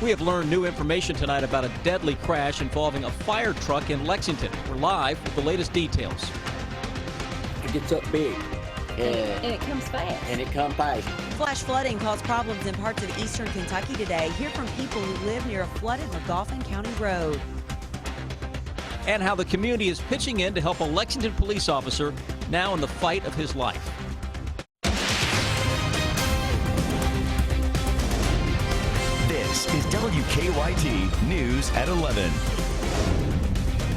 We have learned new information tonight about a deadly crash involving a fire truck in Lexington. We're live with the latest details. It gets up big. And it comes fast. Flash flooding caused problems in parts of eastern Kentucky today. Hear from people who live near a flooded McGoffin County road. And how the community is pitching in to help a Lexington police officer now in the fight of his life. This is WKYT News at 11.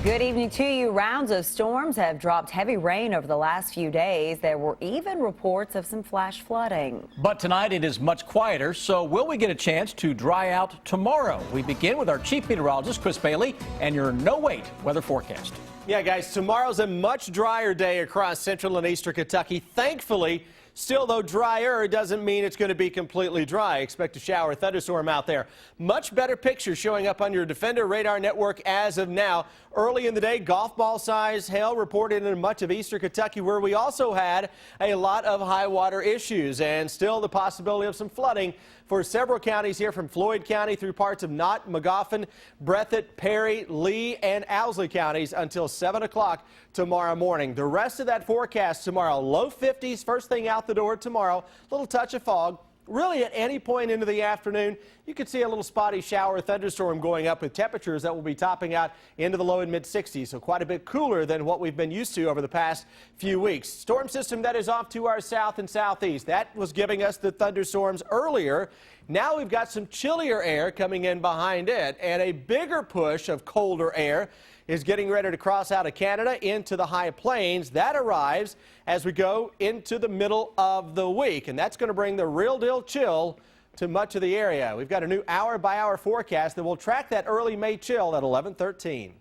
Good evening to you. Rounds of storms have dropped heavy rain over the last few days. There were even reports of some flash flooding. But tonight it is much quieter, so will we get a chance to dry out tomorrow? We begin with our chief meteorologist, Chris Bailey, and your no-wait weather forecast. Yeah, guys, tomorrow's a much drier day across central and eastern Kentucky. Thankfully, still, though drier doesn't mean it's going to be completely dry. Expect a shower thunderstorm out there. Much better picture showing up on your Defender radar network as of now. Early in the day, golf ball size hail reported in much of eastern Kentucky, where we also had a lot of high water issues and still the possibility of some flooding for several counties here from Floyd County through parts of Knott, McGoffin, Breathitt, Perry, Lee, and Owsley counties until 7 o'clock tomorrow morning. The rest of that forecast tomorrow, low 50s first thing out the door tomorrow, little touch of fog. Really, at any point into the afternoon, you could see a little spotty shower thunderstorm going up with temperatures that will be topping out into the low and mid 60s. So quite a bit cooler than what we've been used to over the past few weeks. Storm system that is off to our south and southeast. That was giving us the thunderstorms earlier. Now we've got some chillier air coming in behind it, and a bigger push of colder air is getting ready to cross out of Canada into the high plains. That arrives as we go into the middle of the week, and that's going to bring the real deal chill to much of the area. We've got a new hour-by-hour forecast that will track that early May chill at 11:13.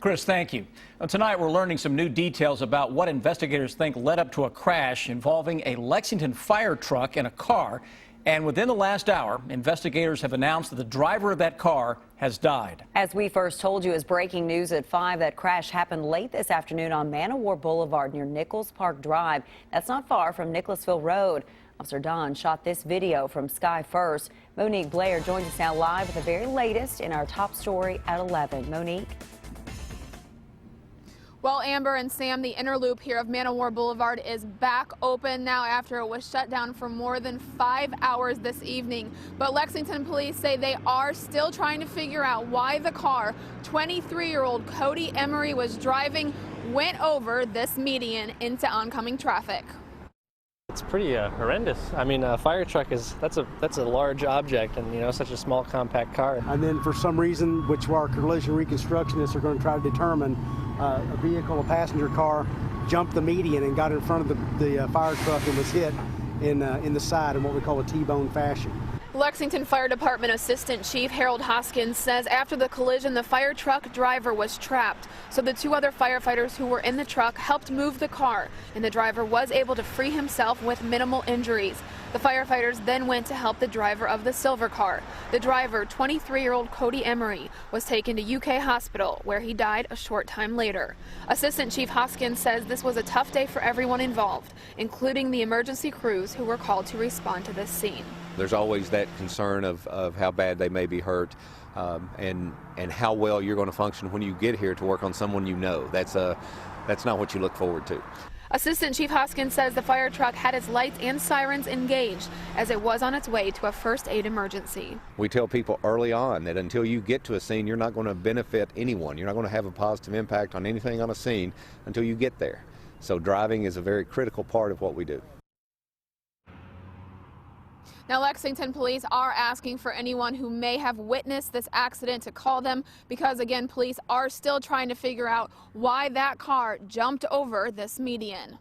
Chris, thank you. Tonight we're learning some new details about what investigators think led up to a crash involving a Lexington fire truck and a car. And within the last hour, investigators have announced that the driver of that car has died. As we first told you as breaking news at 5, that crash happened late this afternoon on Man o' War Boulevard near Nichols Park Drive. That's not far from Nicholasville Road. Officer Don shot this video from Sky First. Monique Blair joins us now live with the very latest in our top story at 11. Monique. Well, Amber and Sam, the inner loop here of Man o' War Boulevard is back open now after it was shut down for more than 5 hours this evening. But Lexington police say they are still trying to figure out why the car 23-year-old Cody Emery was driving went over this median into oncoming traffic. It's pretty horrendous. I mean, a fire truck that's a large object, and such a small compact car. And then for some reason, which our collision reconstructionists are going to try to determine, a vehicle, a passenger car, jumped the median and got in front of the fire truck and was hit in the side in what we call a T-bone fashion. Lexington Fire Department Assistant Chief Harold Hoskins says after the collision, the fire truck driver was trapped. So the 2 other firefighters who were in the truck helped move the car, and the driver was able to free himself with minimal injuries. The firefighters then went to help the driver of the silver car. The driver, 23-year-old Cody Emery, was taken to UK Hospital, where he died a short time later. Assistant Chief Hoskins says this was a tough day for everyone involved, including the emergency crews who were called to respond to this scene. There's always that concern of how bad they may be hurt, and how well you're going to function when you get here to work on someone you know. That's not what you look forward to. Assistant Chief Hoskins says the fire truck had its lights and sirens engaged as it was on its way to a first aid emergency. We tell people early on that until you get to a scene, you're not going to benefit anyone. You're not going to have a positive impact on anything on a scene until you get there. So driving is a very critical part of what we do. Now, Lexington police are asking for anyone who may have witnessed this accident to call them because, again, police are still trying to figure out why that car jumped over this median.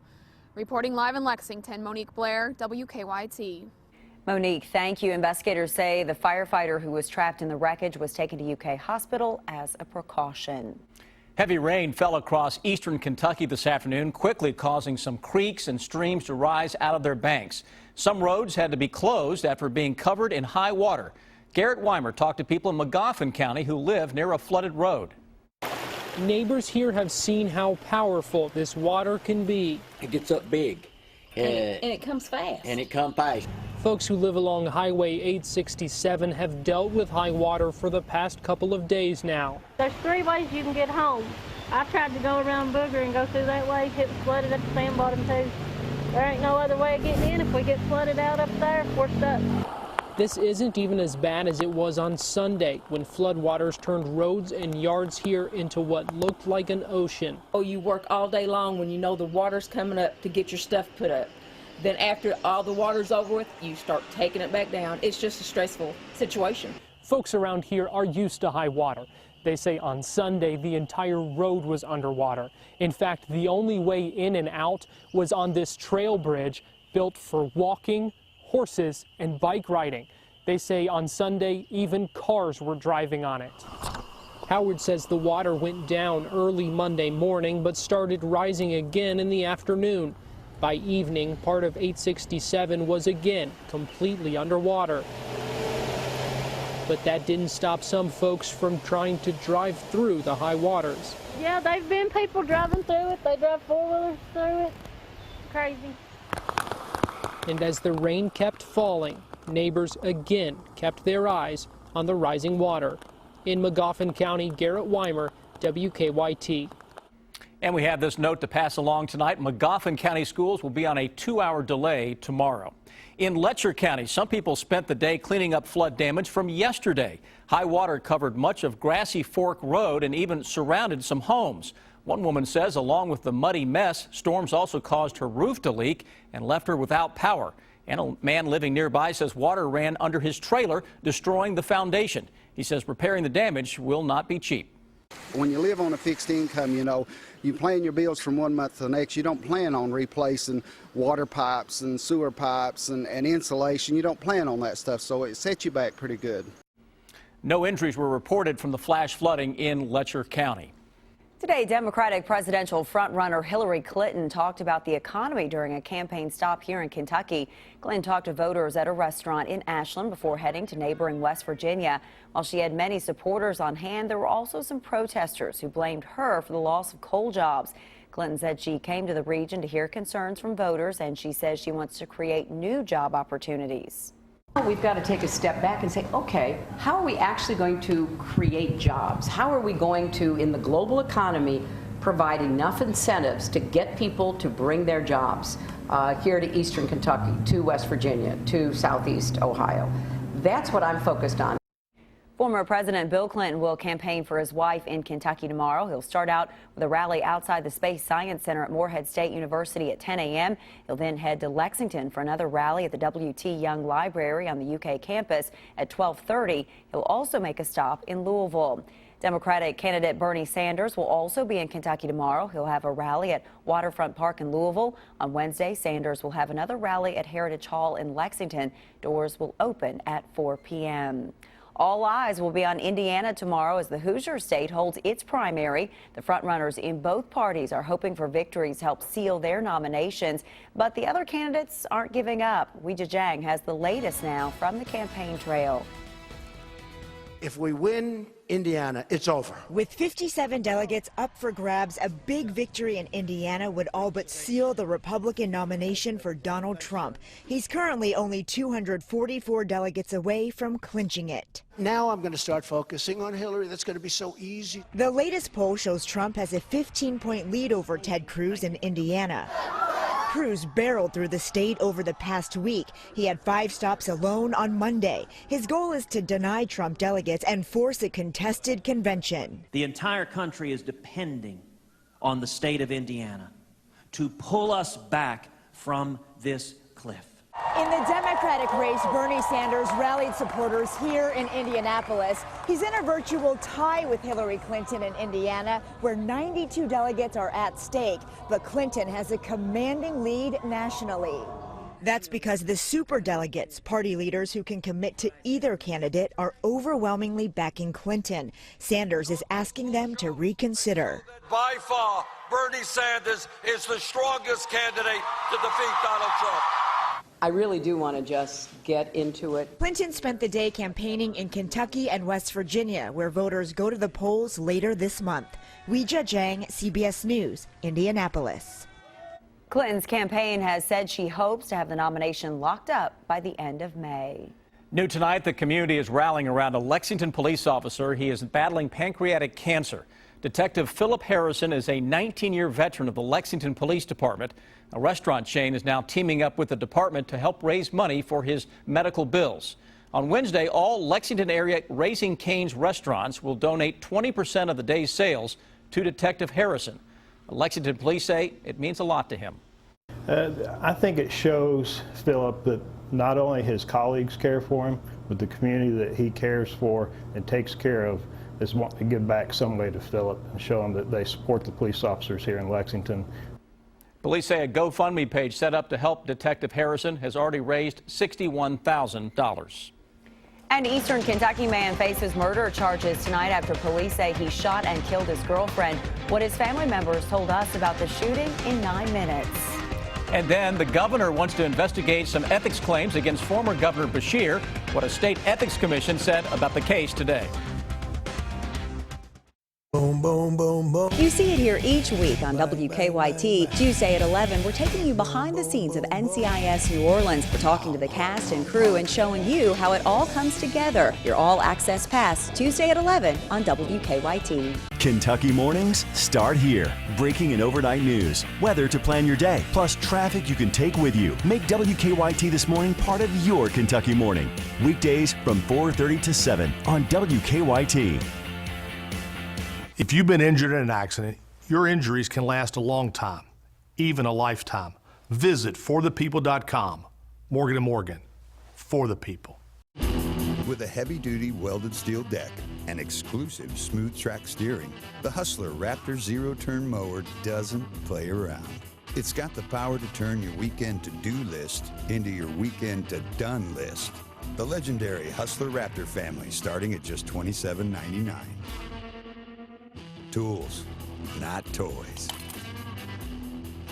Reporting live in Lexington, Monique Blair, WKYT. Monique, thank you. Investigators say the firefighter who was trapped in the wreckage was taken to UK Hospital as a precaution. Heavy rain fell across eastern Kentucky this afternoon, quickly causing some creeks and streams to rise out of their banks. Some roads had to be closed after being covered in high water. Garrett Weimer talked to people in McGoffin County who live near a flooded road. Neighbors here have seen how powerful this water can be. It gets up big. And it comes fast. And it comes fast. Folks who live along Highway 867 have dealt with high water for the past couple of days now. There's 3 ways you can get home. I tried to go around Booger and go through that way. It was flooded at the sand bottom too. There ain't no other way of getting in. If we get flooded out up there, we're stuck. This isn't even as bad as it was on Sunday when floodwaters turned roads and yards here into what looked like an ocean. Oh, you work all day long when you know the water's coming up to get your stuff put up. Then after all the water's over with, you start taking it back down. It's just a stressful situation. Folks around here are used to high water. They say on Sunday the entire road was underwater. In fact, the only way in and out was on this trail bridge built for walking, horses, and bike riding. They say on Sunday even cars were driving on it. Howard says the water went down early Monday morning but started rising again in the afternoon. By evening, part of 867 was again completely underwater. But that didn't stop some folks from trying to drive through the high waters. Yeah, they've been people driving through it. They drive 4-wheelers through it. Crazy. And as the rain kept falling, neighbors again kept their eyes on the rising water. In Magoffin County, Garrett Weimer, WKYT. And we have this note to pass along tonight. Magoffin County schools will be on a 2-hour delay tomorrow. In Letcher County, some people spent the day cleaning up flood damage from yesterday. High water covered much of Grassy Fork Road and even surrounded some homes. One woman says along with the muddy mess, storms also caused her roof to leak and left her without power. And a man living nearby says water ran under his trailer, destroying the foundation. He says repairing the damage will not be cheap. When you live on a fixed income, you know, you plan your bills from one month to the next. You don't plan on replacing water pipes and sewer pipes and insulation. You don't plan on that stuff, so it sets you back pretty good. No injuries were reported from the flash flooding in Letcher County. Today, Democratic presidential frontrunner Hillary Clinton talked about the economy during a campaign stop here in Kentucky. Clinton talked to voters at a restaurant in Ashland before heading to neighboring West Virginia. While she had many supporters on hand, there were also some protesters who blamed her for the loss of coal jobs. Clinton said she came to the region to hear concerns from voters, and she says she wants to create new job opportunities. We've got to take a step back and say, okay, how are we actually going to create jobs? How are we going to, in the global economy, provide enough incentives to get people to bring their jobs here to Eastern Kentucky, to West Virginia, to Southeast Ohio? That's what I'm focused on. Former President Bill Clinton will campaign for his wife in Kentucky tomorrow. He'll start out with a rally outside the Space Science Center at Morehead State University at 10 a.m. He'll then head to Lexington for another rally at the W.T. Young Library on the UK campus at 12:30. He'll also make a stop in Louisville. Democratic candidate Bernie Sanders will also be in Kentucky tomorrow. He'll have a rally at Waterfront Park in Louisville. On Wednesday, Sanders will have another rally at Heritage Hall in Lexington. Doors will open at 4 p.m. All eyes will be on Indiana tomorrow as the Hoosier state holds its primary. The frontrunners in both parties are hoping for victories to help seal their nominations, but the other candidates aren't giving up. Weijia Jiang has the latest now from the campaign trail. If we win Indiana, it's over. With 57 delegates up for grabs, a big victory in Indiana would all but seal the Republican nomination for Donald Trump. He's currently only 244 delegates away from clinching it. Now I'm going to start focusing on Hillary. That's going to be so easy. The latest poll shows Trump has a 15-point lead over Ted Cruz in Indiana. Cruz barreled through the state over the past week. He had 5 stops alone on Monday. His goal is to deny Trump delegates and force a contested convention. The entire country is depending on the state of Indiana to pull us back from this cliff. In the Democratic race, Bernie Sanders rallied supporters here in Indianapolis. He's in a virtual tie with Hillary Clinton in Indiana, where 92 delegates are at stake. But Clinton has a commanding lead nationally. That's because the superdelegates, party leaders who can commit to either candidate, are overwhelmingly backing Clinton. Sanders is asking them to reconsider. By far, Bernie Sanders is the strongest candidate to defeat Donald Trump. I really do want to just get into it. Clinton spent the day campaigning in Kentucky and West Virginia, where voters go to the polls later this month. Weijia Jiang, CBS News, Indianapolis. Clinton's campaign has said she hopes to have the nomination locked up by the end of May. New tonight, the community is rallying around a Lexington police officer. He is battling pancreatic cancer. Detective Philip Harrison is a 19-year veteran of the Lexington Police Department. A restaurant chain is now teaming up with the department to help raise money for his medical bills. On Wednesday, all Lexington area Raising Cane's restaurants will donate 20% of the day's sales to Detective Harrison. Lexington police say it means a lot to him. I think it shows Philip that not only his colleagues care for him, but the community that he cares for and takes care of is wanting to give back some way to Philip and show him that they support the police officers here in Lexington. Police say a GoFundMe page set up to help Detective Harrison has already raised $61,000. An Eastern Kentucky man faces murder charges tonight after police say he shot and killed his girlfriend. What his family members told us about the shooting in 9 minutes. And then the governor wants to investigate some ethics claims against former Governor Beshear. What a state ethics commission said about the case today. Boom, boom, boom, boom. You see it here each week on WKYT. Tuesday at 11, we're taking you behind the scenes of NCIS New Orleans. We're talking to the cast and crew and showing you how it all comes together. Your all-access pass, Tuesday at 11 on WKYT. Kentucky mornings start here. Breaking and overnight news, weather to plan your day, plus traffic you can take with you. Make WKYT This Morning part of your Kentucky morning. Weekdays from 4:30 to 7 on WKYT. If you've been injured in an accident, your injuries can last a long time, even a lifetime. Visit forthepeople.com. Morgan & Morgan, for the people. With a heavy-duty welded steel deck and exclusive smooth track steering, the Hustler Raptor zero-turn mower doesn't play around. It's got the power to turn your weekend to-do list into your weekend to-done list. The legendary Hustler Raptor family starting at just $27.99. Tools, not toys.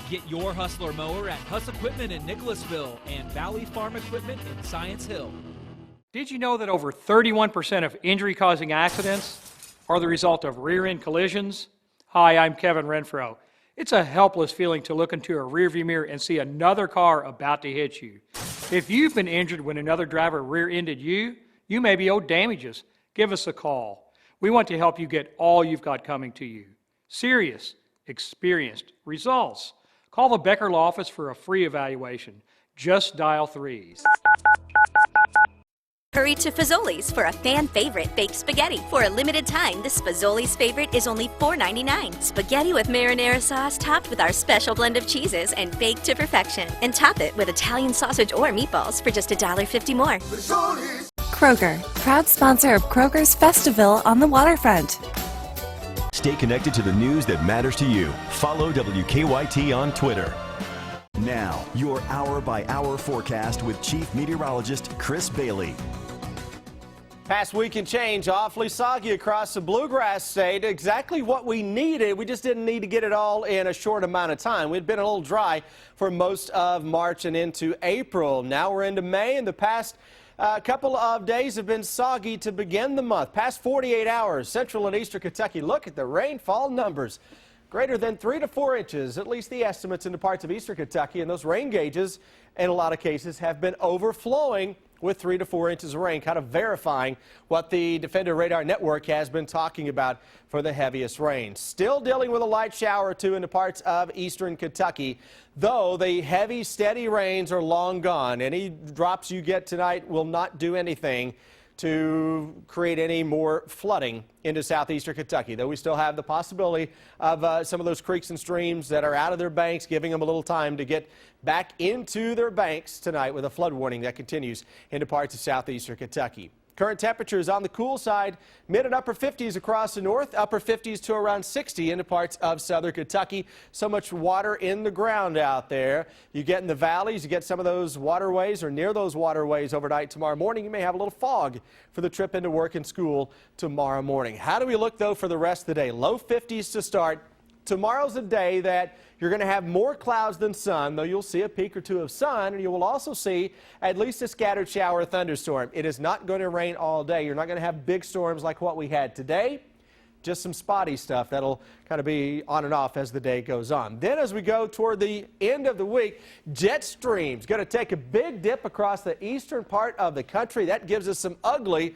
Get your Hustler mower at Huss Equipment in Nicholasville and Valley Farm Equipment in Science Hill. Did you know that over 31% of injury-causing accidents are the result of rear-end collisions? Hi, I'm Kevin Renfro. It's a helpless feeling to look into a rearview mirror and see another car about to hit you. If you've been injured when another driver rear-ended you, you may be owed damages. Give us a call. We want to help you get all you've got coming to you. Serious, experienced results. Call the Becker Law Office for a free evaluation. Just dial 3. Hurry to Fazoli's for a fan favorite baked spaghetti. For a limited time, this Fazoli's favorite is only $4.99. Spaghetti with marinara sauce topped with our special blend of cheeses and baked to perfection. And top it with Italian sausage or meatballs for just $1.50 more. Fazoli's. Kroger, proud sponsor of Kroger's Festival on the waterfront. Stay connected to the news that matters to you. Follow WKYT on Twitter. Now, your hour-by-hour forecast with Chief Meteorologist Chris Bailey. Past week and change, awfully soggy across the Bluegrass State. Exactly what we needed. We just didn't need to get it all in a short amount of time. We'd been a little dry for most of March and into April. Now we're into May, and the past couple of days have been soggy to begin the month. Past 48 hours, central and eastern Kentucky. Look at the rainfall numbers. Greater than 3 to 4 inches, at least the estimates in the parts of eastern Kentucky. And those rain gauges, in a lot of cases, have been overflowing with 3 to 4 inches of rain, kind of verifying what the Defender Radar Network has been talking about for the heaviest rain. Still dealing with a light shower or two in the parts of eastern Kentucky, though the heavy, steady rains are long gone. Any drops you get tonight will not do anything to create any more flooding into southeastern Kentucky, though we still have the possibility of some of those creeks and streams that are out of their banks, giving them a little time to get back into their banks tonight with a flood warning that continues into parts of southeastern Kentucky. Current temperatures on the cool side, mid and upper 50s across the north, upper 50s to around 60 into parts of southern Kentucky. So much water in the ground out there. You get in the valleys, you get some of those waterways or near those waterways overnight tomorrow morning. You may have a little fog for the trip into work and school tomorrow morning. How do we look, though, for the rest of the day? Low 50s to start. Tomorrow's a day that you're going to have more clouds than sun, though you'll see a peak or two of sun, and you will also see at least a scattered shower or thunderstorm. It is not going to rain all day. You're not going to have big storms like what we had today. just some spotty stuff that'll kind of be on and off as the day goes on. Then as we go toward the end of the week, jet stream's going to take a big dip across the eastern part of the country. That gives us some ugly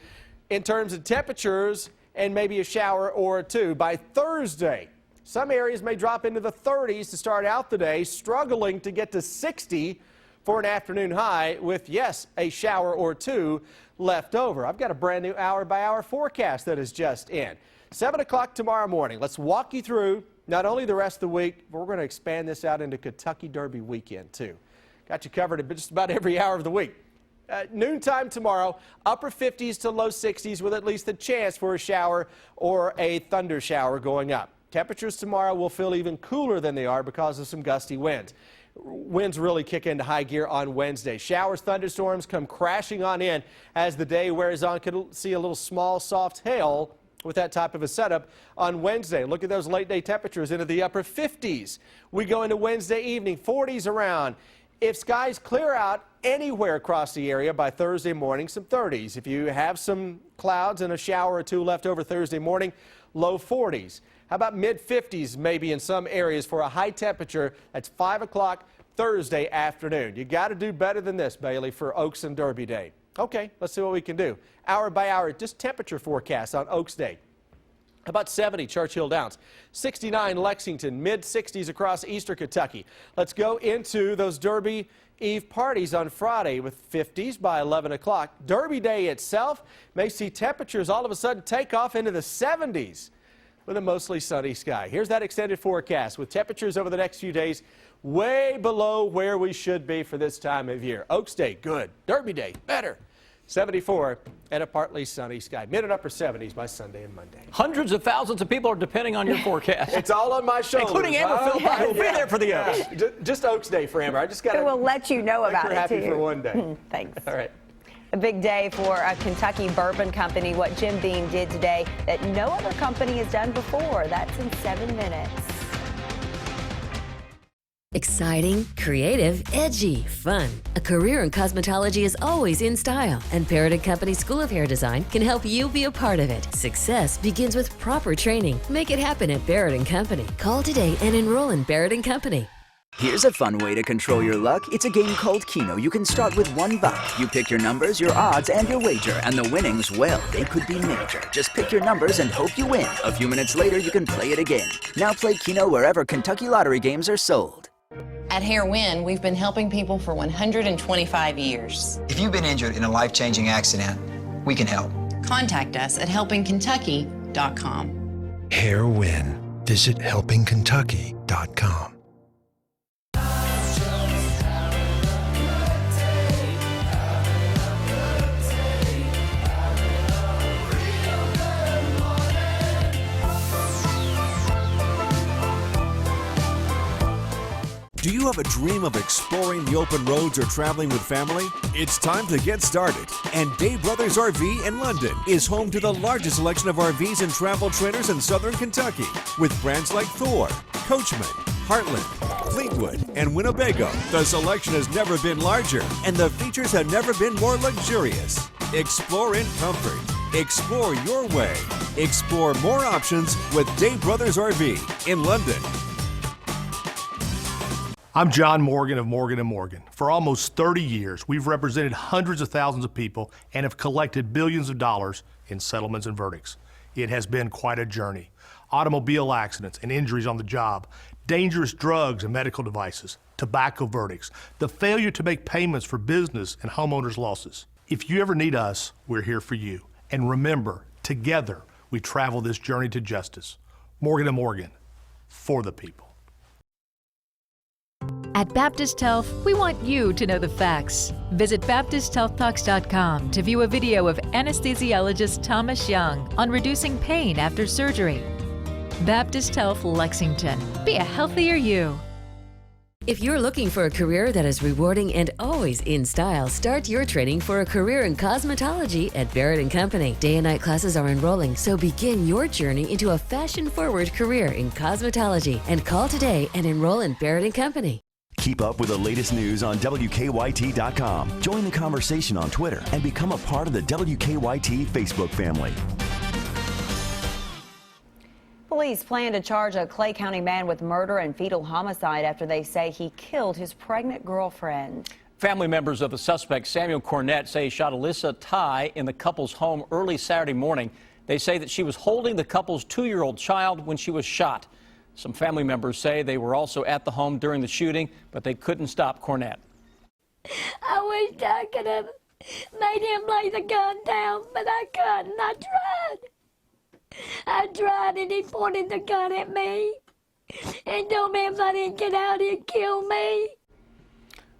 in terms of temperatures and maybe a shower or two. By Thursday, some areas may drop into the 30s to start out the day, struggling to get to 60 for an afternoon high with, yes, a shower or two left over. I've got a brand new hour-by-hour forecast that is just in. 7 o'clock tomorrow morning. Let's walk you through not only the rest of the week, but we're going to expand this out into Kentucky Derby weekend, too. Got you covered at just about every hour of the week. Noontime tomorrow, upper 50s to low 60s with at least a chance for a shower or a thunder shower going up. Temperatures tomorrow will feel even cooler than they are because of some gusty winds. Winds really kick into high gear on Wednesday. Showers, thunderstorms come crashing on in as the day wears on. Could see a little small, soft hail with that type of a setup on Wednesday. Look at those late day temperatures into the upper 50s. We go into Wednesday evening, 40s around. If skies clear out anywhere across the area by Thursday morning, some 30s. If you have some clouds and a shower or two left over Thursday morning, low 40s. How about mid 50s maybe in some areas for a high temperature? That's 5 o'clock Thursday afternoon. You got to do better than this, Bailey, for Oaks and Derby Day. Okay, let's see what we can do. Hour by hour, just temperature forecast on Oaks Day. About 70 Churchill Downs, 69 Lexington, mid-60s across eastern Kentucky. Let's go into those Derby Eve parties on Friday with 50s by 11 o'clock. Derby Day itself may see temperatures all of a sudden take off into the 70s with a mostly sunny sky. Here's that extended forecast with temperatures over the next few days way below where we should be for this time of year. Oaks Day, good. Derby Day, better. 74 and a partly sunny sky. Mid and upper 70s by Sunday and Monday. Hundreds of thousands of people are depending on your forecast. It's all on my shoulders. Including Amber Phil. We'll be there for the Oaks. Just Oaks Day for Amber. I just got to. We'll let you know about it, happy too. for one day. Thanks. All right. A big day for a Kentucky bourbon company. What Jim Beam did today that no other company has done before. That's in 7 minutes. Exciting, creative, edgy, fun. A career in cosmetology is always in style, and Barrett & Company School of Hair Design can help you be a part of it. Success begins with proper training. Make it happen at Barrett & Company. Call today and enroll in Barrett & Company. Here's a fun way to control your luck. It's a game called Keno. You can start with $1. You pick your numbers, your odds, and your wager. And the winnings, well, they could be major. Just pick your numbers and hope you win. A few minutes later, you can play it again. Now play Keno wherever Kentucky lottery games are sold. At Hair Win, we've been helping people for 125 years. If you've been injured in a life-changing accident, we can help. Contact us at helpingkentucky.com. Hair Win. Visit helpingkentucky.com. Do you have a dream of exploring the open roads or traveling with family? It's time to get started. And Day Brothers RV in London is home to the largest selection of RVs and travel trailers in southern Kentucky, with brands like Thor, Coachman, Heartland, Fleetwood, and Winnebago. The selection has never been larger, and the features have never been more luxurious. Explore in comfort. Explore your way. Explore more options with Day Brothers RV in London. I'm John Morgan of Morgan & Morgan. For almost 30 years, we've represented hundreds of thousands of people and have collected billions of dollars in settlements and verdicts. It has been quite a journey. Automobile accidents and injuries on the job, dangerous drugs and medical devices, tobacco verdicts, the failure to make payments for business and homeowners' losses. If you ever need us, we're here for you. And remember, together, we travel this journey to justice. Morgan & Morgan, for the people. At Baptist Health, we want you to know the facts. Visit BaptistHealthTalks.com to view a video of anesthesiologist Thomas Young on reducing pain after surgery. Baptist Health Lexington. Be a healthier you. If you're looking for a career that is rewarding and always in style, start your training for a career in cosmetology at Barrett & Company. Day and night classes are enrolling, so begin your journey into a fashion-forward career in cosmetology and call today and enroll in Barrett & Company. Keep up with the latest news on WKYT.com. Join the conversation on Twitter and become a part of the WKYT Facebook family. Police plan to charge a Clay County man with murder and fetal homicide after they say he killed his pregnant girlfriend. Family members of the suspect, Samuel Cornett, say he shot Alyssa Ty in the couple's home early Saturday morning. They say that she was holding the couple's 2-year-old child when she was shot. Some family members say they were also at the home during the shooting, but they couldn't stop Cornett. I wish I could have made him lay the gun down, but I couldn't. I tried, and he pointed the gun at me and told me if I didn't get out, he'd kill me.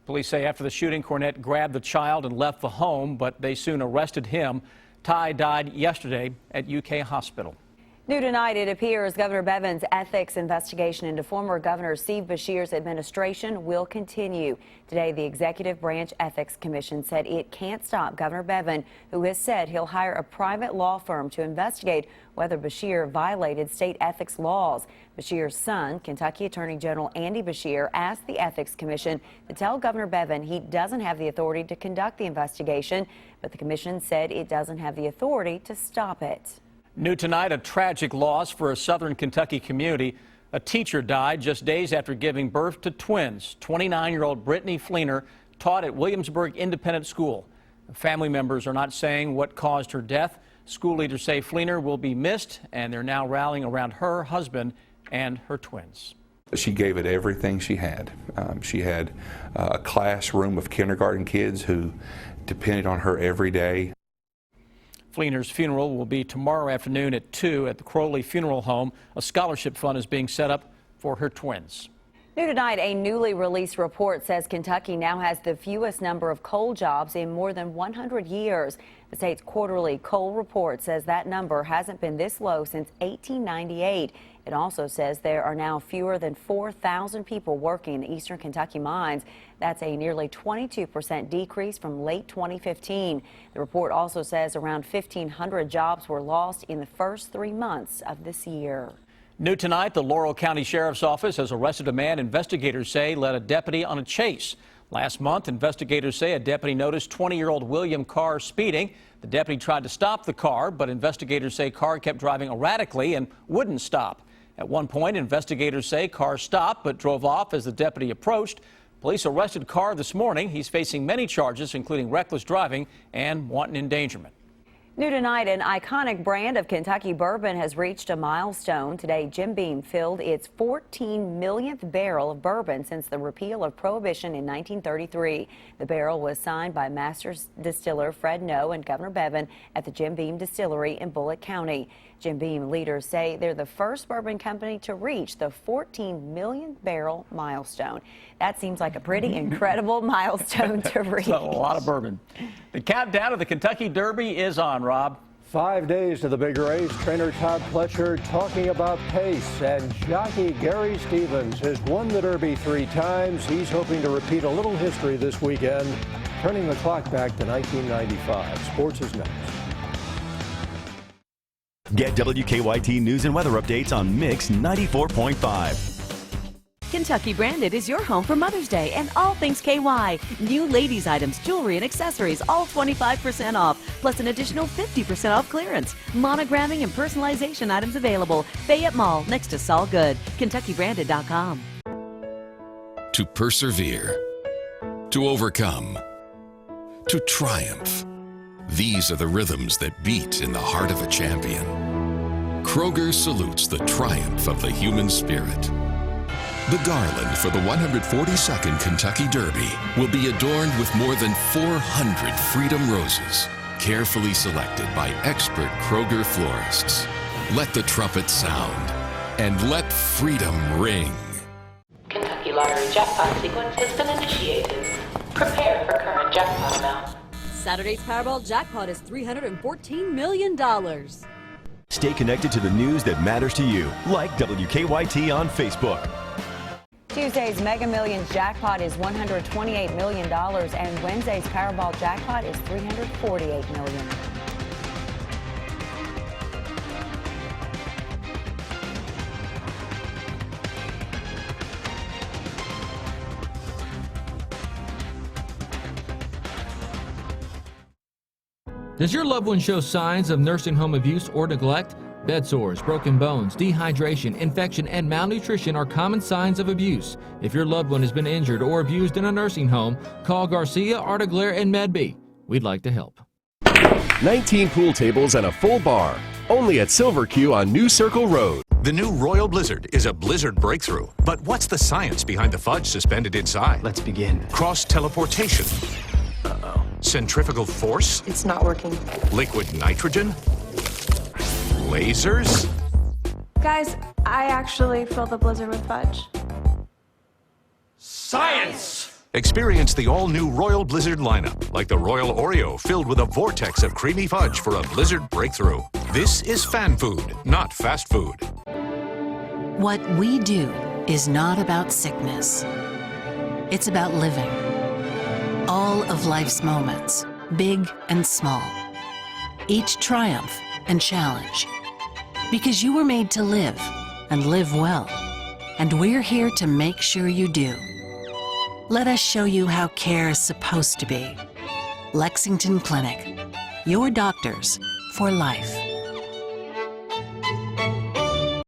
Police say after the shooting, Cornett grabbed the child and left the home, but they soon arrested him. Ty died yesterday at UK Hospital. New tonight, it appears Governor Bevin's ethics investigation into former Governor Steve Beshear's administration will continue. Today, the Executive Branch Ethics Commission said it can't stop Governor Bevin, who has said he'll hire a private law firm to investigate whether Beshear violated state ethics laws. Beshear's son, Kentucky Attorney General Andy Beshear, asked the Ethics Commission to tell Governor Bevin he doesn't have the authority to conduct the investigation, but the commission said it doesn't have the authority to stop it. New tonight, a tragic loss for a southern Kentucky community. A teacher died just days after giving birth to twins. 29-year-old Brittany Fleener taught at Williamsburg Independent School. Family members are not saying what caused her death. School leaders say Fleener will be missed, and they're now rallying around her husband and her twins. She gave it everything she had. She had a classroom of kindergarten kids who depended on her every day. Fleener's funeral will be tomorrow afternoon at 2 at the Crowley Funeral Home. A scholarship fund is being set up for her twins. New tonight, a newly released report says Kentucky now has the fewest number of coal jobs in more than 100 years. The state's quarterly coal report says that number hasn't been this low since 1898. It also says there are now fewer than 4,000 people working in eastern Kentucky mines. That's a nearly 22% decrease from late 2015. The report also says around 1,500 jobs were lost in the first 3 months of this year. New tonight, the Laurel County Sheriff's Office has arrested a man investigators say led a deputy on a chase. Last month, investigators say a deputy noticed 20-year-old William Carr speeding. The deputy tried to stop the car, but investigators say Carr kept driving erratically and wouldn't stop. At one point, investigators say Carr stopped but drove off as the deputy approached. Police arrested Carr this morning. He's facing many charges, including reckless driving and wanton endangerment. New tonight, an iconic brand of Kentucky bourbon has reached a milestone. Today, Jim Beam filled its 14 millionth barrel of bourbon since the repeal of Prohibition in 1933. The barrel was signed by master distiller Fred Noe and Governor Bevin at the Jim Beam Distillery in Bullitt County. Jim Beam leaders say they're the first bourbon company to reach the 14 million barrel milestone. That seems like a pretty incredible milestone to reach. A lot of bourbon. The countdown to the Kentucky Derby is on, Rob. 5 days to the big race. Trainer Todd Pletcher talking about pace, and jockey Gary Stevens has won the Derby 3 times. He's hoping to repeat a little history this weekend, turning the clock back to 1995. Sports is next. Get WKYT news and weather updates on Mix 94.5. Kentucky Branded is your home for Mother's Day and all things KY. New ladies' items, jewelry, and accessories, all 25% off, plus an additional 50% off clearance. Monogramming and personalization items available. Fayette Mall, next to Saul Good. KentuckyBranded.com. To persevere, to overcome, to triumph. These are the rhythms that beat in the heart of a champion. Kroger salutes the triumph of the human spirit. The garland for the 142nd Kentucky Derby will be adorned with more than 400 Freedom Roses, carefully selected by expert Kroger florists. Let the trumpet sound and let freedom ring. Kentucky Lottery jackpot sequence has been initiated. Prepare for current jackpot amount. Saturday's Powerball jackpot is $314 million. Stay connected to the news that matters to you, like WKYT on Facebook. Tuesday's Mega Millions jackpot is $128 million, and Wednesday's Powerball jackpot is $348 million. Does your loved one show signs of nursing home abuse or neglect? Bed sores, broken bones, dehydration, infection, and malnutrition are common signs of abuse. If your loved one has been injured or abused in a nursing home, call Garcia, Artiglaire, and Medby. We'd like to help. 19 pool tables and a full bar. Only at Silver Q on New Circle Road. The new Royal Blizzard is a blizzard breakthrough. But what's the science behind the fudge suspended inside? Let's begin. Cross teleportation. Uh-oh. Centrifugal force? It's not working. Liquid nitrogen? Lasers? Guys, I actually fill the blizzard with fudge. Science! Experience the all-new Royal Blizzard lineup, like the Royal Oreo filled with a vortex of creamy fudge for a blizzard breakthrough. This is fan food, not fast food. What we do is not about sickness. It's about living. All of life's moments, big and small. Each triumph and challenge. Because you were made to live, and live well. And we're here to make sure you do. Let us show you how care is supposed to be. Lexington Clinic. Your doctors for life.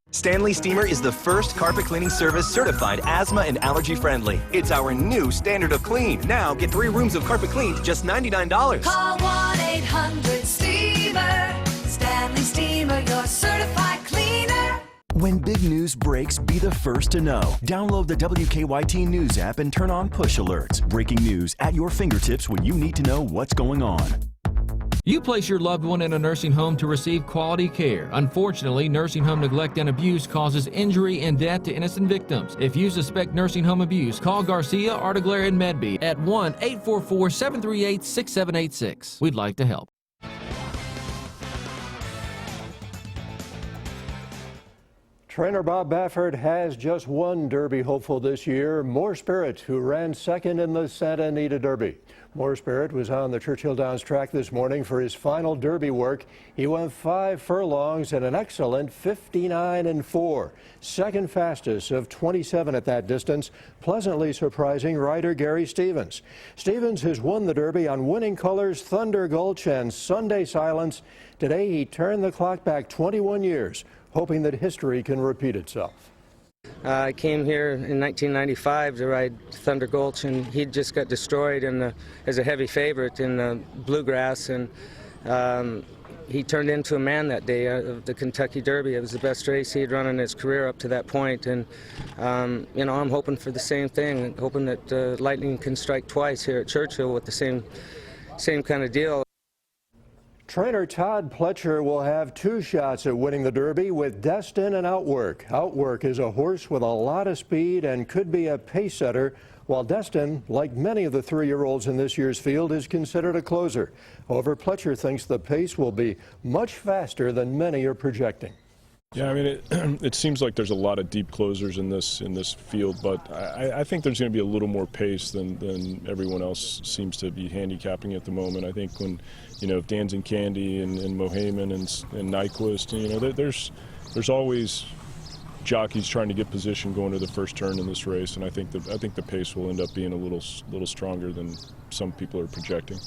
Stanley Steamer is the first carpet cleaning service certified asthma and allergy friendly. It's our new standard of clean. Now get 3 rooms of carpet cleaned, just $99. Call 1-800-STEAMER. Stanley Steamer, your certified cleaner. When big news breaks, be the first to know. Download the WKYT News app and turn on push alerts. Breaking news at your fingertips when you need to know what's going on. You place your loved one in a nursing home to receive quality care. Unfortunately, nursing home neglect and abuse causes injury and death to innocent victims. If you suspect nursing home abuse, call Garcia, Artiglaire, and Medby at 1-844-738-6786. We'd like to help. Trainer Bob Baffert has just one Derby hopeful this year, More Spirit, who ran second in the Santa Anita Derby. More Spirit was on the Churchill Downs track this morning for his final Derby work. He went 5 furlongs and an excellent 59-4, second fastest of 27 at that distance, pleasantly surprising rider Gary Stevens. Stevens has won the Derby on winning colors Thunder Gulch and Sunday Silence. Today he turned the clock back 21 years, hoping that history can repeat itself. I came here in 1995 to ride Thunder Gulch, and he just got destroyed as a heavy favorite in the Bluegrass, and he turned into a man that day of the Kentucky Derby. It was the best race he had run in his career up to that point, and you know, I'm hoping for the same thing, hoping that lightning can strike twice here at Churchill with the same kind of deal. Trainer Todd Pletcher will have 2 shots at winning the Derby with Destin and Outwork. Outwork is a horse with a lot of speed and could be a pace setter, while Destin, like many of the 3-year-olds in this year's field, is considered a closer. However, Pletcher thinks the pace will be much faster than many are projecting. Yeah, I mean, it seems like there's a lot of deep closers in this field, but I think there's going to be a little more pace than everyone else seems to be handicapping at the moment. I think when, you know, Danzig Candy and Mohaman and Nyquist, you know, there's always jockeys trying to get position going to the first turn in this race, and I think the pace will end up being a little stronger than some people are projecting.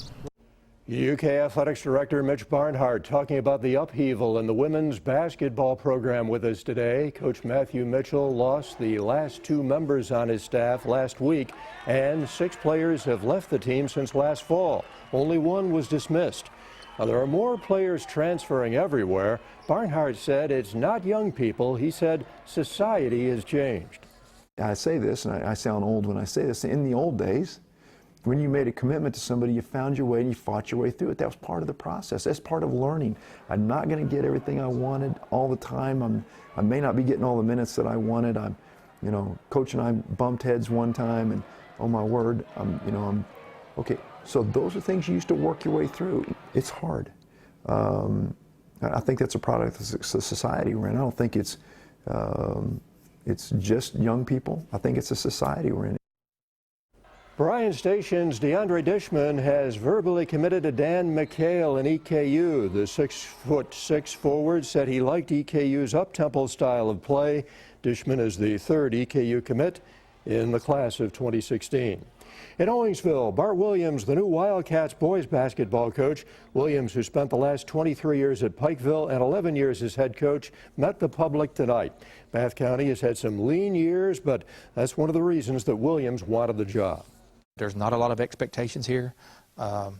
UK Athletics Director Mitch Barnhart talking about the upheaval in the women's basketball program with us today. Coach Matthew Mitchell lost the last 2 members on his staff last week, and 6 players have left the team since last fall. Only 1 was dismissed. Now, there are more players transferring everywhere. Barnhart said it's not young people. He said society has changed. I say this, and I sound old when I say this, in the old days, when you made a commitment to somebody, you found your way and you fought your way through it. That was part of the process. That's part of learning. I'm not going to get everything I wanted all the time. I may not be getting all the minutes that I wanted. You know, Coach and I bumped heads one time, and oh my word, okay. So those are things you used to work your way through. It's hard. I think that's a product of the society we're in. I don't think it's just young people. I think it's a society we're in. Bryan Station's DeAndre Dishman has verbally committed to Dan McHale in EKU. The 6'6" forward said he liked EKU's up-tempo style of play. Dishman is the 3rd EKU commit in the class of 2016. In Owensville, Bart Williams, the new Wildcats boys basketball coach. Williams, who spent the last 23 years at Pikeville and 11 years as head coach, met the public tonight. Bath County has had some lean years, but that's one of the reasons that Williams wanted the job. There's not a lot of expectations here, and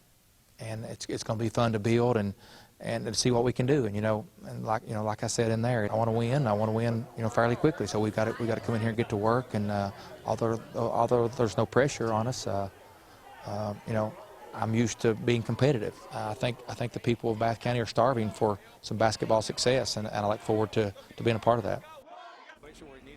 it's going to be fun to build and to see what we can do. And like I said in there, I want to win. I want to win, fairly quickly. So we got to come in here and get to work. And although there's no pressure on us, I'm used to being competitive. I think the people of Bath County are starving for some basketball success, and I look forward to being a part of that.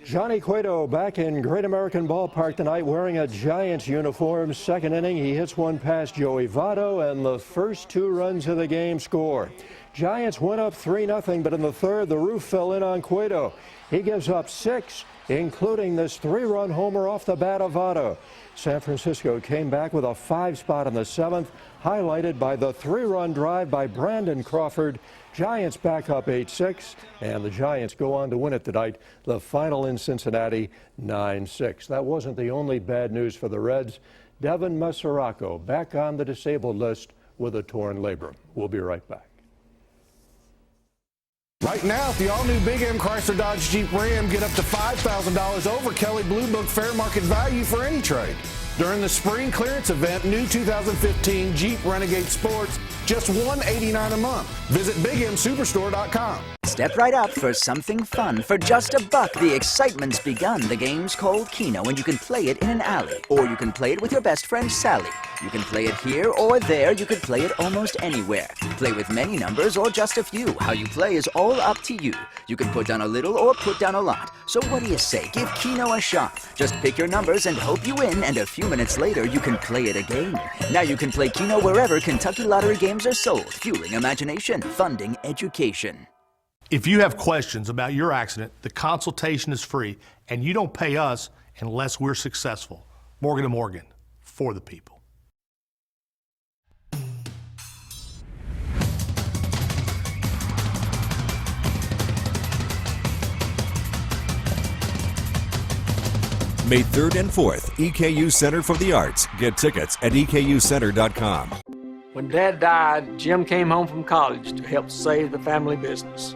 Johnny Cueto back in Great American Ballpark tonight wearing a Giants uniform. Second inning, he hits one past Joey Votto, and the first 2 runs of the game score. Giants went up 3-0, but in the third, the roof fell in on Cueto. He gives up 6, including this 3-run homer off the bat of Votto. San Francisco came back with a 5 spot in the 7th, highlighted by the 3-run drive by Brandon Crawford. Giants back up 8-6, and the Giants go on to win it tonight. The final in Cincinnati, 9-6. That wasn't the only bad news for the Reds. Devin Mesoraco back on the disabled list with a torn labrum. We'll be right back. Right now, at the all-new Big M Chrysler Dodge Jeep Ram, get up to $5,000 over Kelley Blue Book fair market value for any trade. During the spring clearance event, new 2015 Jeep Renegade Sports, just $189 a month. Visit BigMSuperstore.com. Step right up for something fun. For just $1, the excitement's begun. The game's called Keno, and you can play it in an alley. Or you can play it with your best friend, Sally. You can play it here or there. You could play it almost anywhere. Play with many numbers or just a few. How you play is all up to you. You can put down a little or put down a lot. So what do you say? Give Keno a shot. Just pick your numbers and hope you win, and a few minutes later, you can play it again. Now you can play Keno wherever Kentucky Lottery games are sold. Fueling imagination, funding education. If you have questions about your accident, the consultation is free, and you don't pay us unless we're successful. Morgan & Morgan, for the people. May 3rd and 4th, EKU Center for the Arts. Get tickets at EKUcenter.com. When Dad died, Jim came home from college to help save the family business.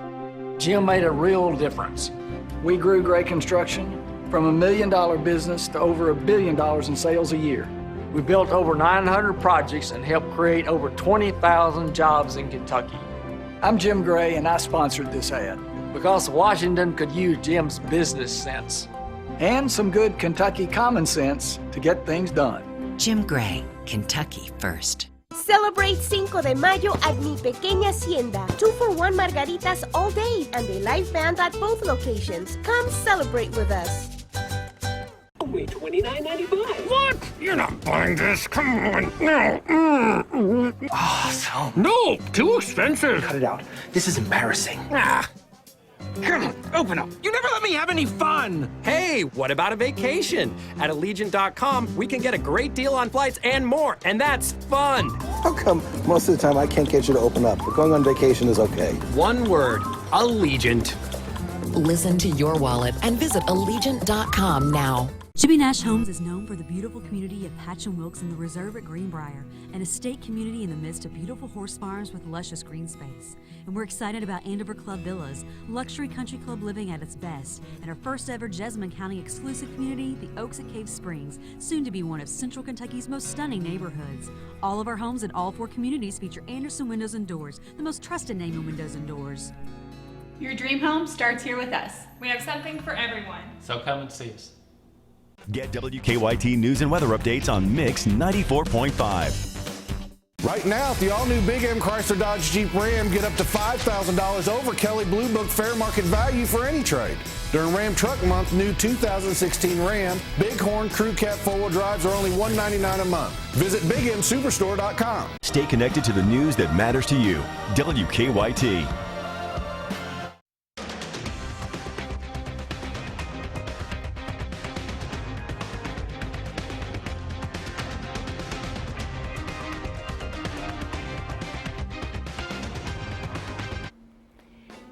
Jim made a real difference. We grew Gray Construction from $1 million business to over $1 billion in sales a year. We built over 900 projects and helped create over 20,000 jobs in Kentucky. I'm Jim Gray, and I sponsored this ad because Washington could use Jim's business sense and some good Kentucky common sense to get things done. Jim Gray, Kentucky first. Celebrate 5 de Mayo at Mi Pequeña Hacienda. 2-for-1 margaritas all day and a live band at both locations. Come celebrate with us. Only $29.95. What? You're not buying this. Come on. No. Awesome. No, too expensive. Cut it out. This is embarrassing. Come on, open up. You never let me have any fun. Hey, what about a vacation? At Allegiant.com, we can get a great deal on flights and more, and that's fun. How come most of the time I can't get you to open up, but going on vacation is okay? One word, Allegiant. Listen to your wallet and visit Allegiant.com now. Jimmy Nash Homes is known for the beautiful community of Patch and Wilkes in the Reserve at Greenbrier, an estate community in the midst of beautiful horse farms with luscious green space. And we're excited about Andover Club Villas, luxury country club living at its best, and our first ever Jessamine County exclusive community, the Oaks at Cave Springs, soon to be one of Central Kentucky's most stunning neighborhoods. All of our homes in all 4 communities feature Anderson Windows and Doors, the most trusted name in windows and doors. Your dream home starts here with us. We have something for everyone. So come and see us. Get WKYT news and weather updates on Mix 94.5. Right now, at the all-new Big M Chrysler Dodge Jeep Ram, get up to $5,000 over Kelley Blue Book fair market value for any trade. During Ram Truck Month, new 2016 Ram, Bighorn Crew Cab 4-wheel drives are only $199 a month. Visit BigMSuperstore.com. Stay connected to the news that matters to you. WKYT.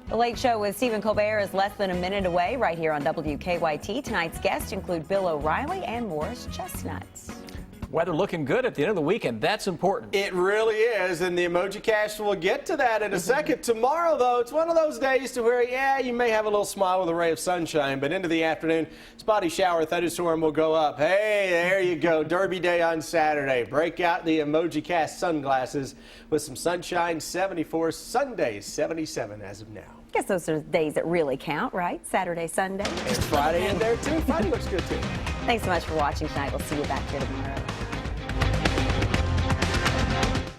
The Late Show with Stephen Colbert is less than a minute away right here on WKYT. Tonight's guests include Bill O'Reilly and Morris Chestnut. Weather looking good at the end of the weekend. That's important. It really is, and the emoji cast will get to that in a second. Tomorrow, though, it's one of those days to where, yeah, you may have a little smile with a ray of sunshine, but into the afternoon, spotty shower thunderstorm will go up. Hey, there you go. Derby Day on Saturday. Break out the emoji cast sunglasses with some sunshine. 74, Sunday 77 as of now. Guess those are the days that really count, right? Saturday, Sunday. There's Friday in there, too. Friday looks good, too. Thanks so much for watching tonight. We'll see you back here tomorrow.